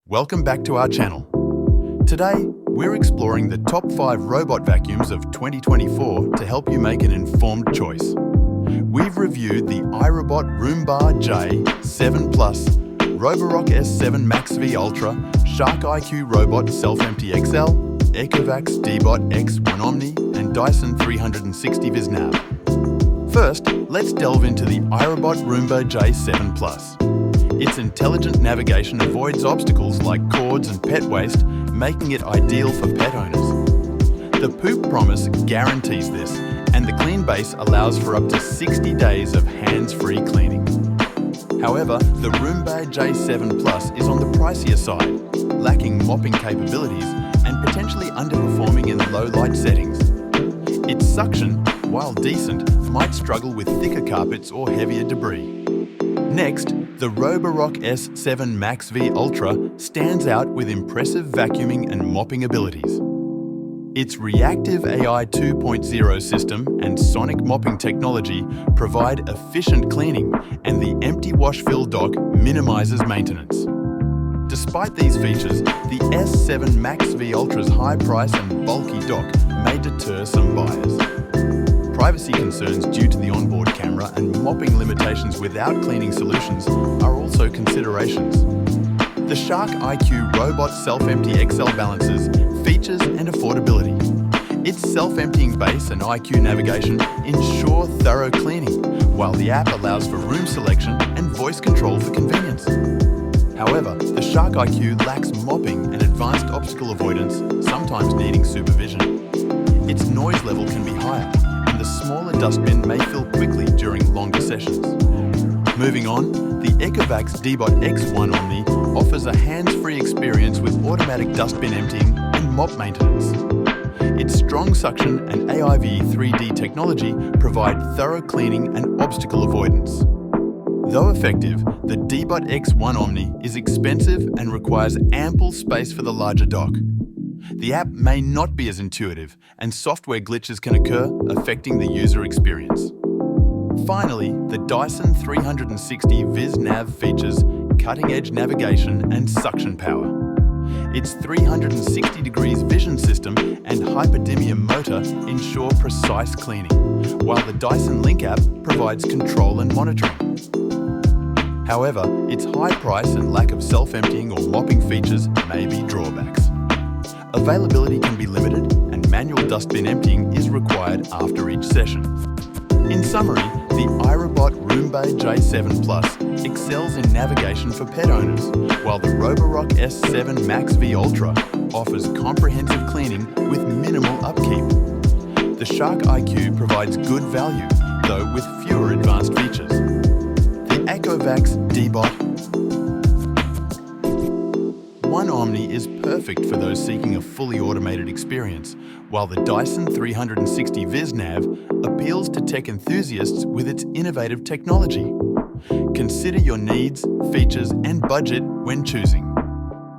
Welcome back to our channel. Today, we're exploring the top 5 robot vacuums of 2024 to help you make an informed choice. We've reviewed the iRobot Roomba J7 Plus, Roborock S7 MaxV Ultra, Shark IQ Robot Self-Empty XL, Ecovacs Deebot X1 Omni, and Dyson 360 Vis Nav. First, let's delve into the iRobot Roomba J7 Plus. Its intelligent navigation avoids obstacles like cords and pet waste, making it ideal for pet owners. The Poop Promise guarantees this, and the Clean Base allows for up to 60 days of hands-free cleaning. However, the Roomba J7 Plus is on the pricier side, lacking mopping capabilities and potentially underperforming in low light settings. Its suction, while decent, might struggle with thicker carpets or heavier debris. Next, the Roborock S7 MaxV Ultra stands out with impressive vacuuming and mopping abilities. Its reactive AI 2.0 system and sonic mopping technology provide efficient cleaning, and the empty wash fill dock minimizes maintenance. Despite these features, the S7 MaxV Ultra's high price and bulky dock may deter some buyers. Privacy concerns due to the onboard camera and mopping limitations without cleaning solutions are also considerations. The Shark IQ Robot Self-Empty XL balances features and affordability. Its self-emptying base and IQ navigation ensure thorough cleaning, while the app allows for room selection and voice control for convenience. However, the Shark IQ lacks mopping and advanced obstacle avoidance, sometimes needing supervision. Its noise level can be higher, and the smaller dustbin may fill quickly during longer sessions. Moving on, the Ecovacs Deebot X1 Omni offers a hands-free experience with automatic dustbin emptying and mop maintenance. Its strong suction and AIV 3D technology provide thorough cleaning and obstacle avoidance. Though effective, the Deebot X1 Omni is expensive and requires ample space for the larger dock. The app may not be as intuitive, and software glitches can occur, affecting the user experience. Finally, the Dyson 360 Vis Nav features cutting-edge navigation and suction power. Its 360 degrees vision system and hyperdymium motor ensure precise cleaning, while the Dyson Link app provides control and monitoring. However, its high price and lack of self-emptying or mopping features may be drawbacks. Availability can be limited, and manual dustbin emptying is required after each session. In summary, the iRobot Roomba J7 Plus excels in navigation for pet owners, while the Roborock S7 MaxV Ultra offers comprehensive cleaning with minimal upkeep. The Shark IQ provides good value, though with fewer advanced features. The Ecovacs Deebot X1 Omni is perfect for those seeking a fully automated experience, while the Dyson 360 Vis Nav appeals to tech enthusiasts with its innovative technology. Consider your needs, features, and budget when choosing.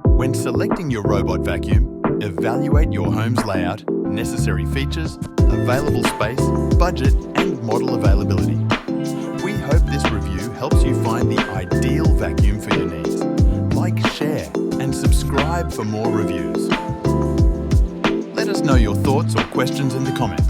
When selecting your robot vacuum, evaluate your home's layout, necessary features, available space, budget, and model availability. We hope this review helps you find the ideal vacuum for your needs. Like, share, and subscribe for more reviews. Let us know your thoughts or questions in the comments.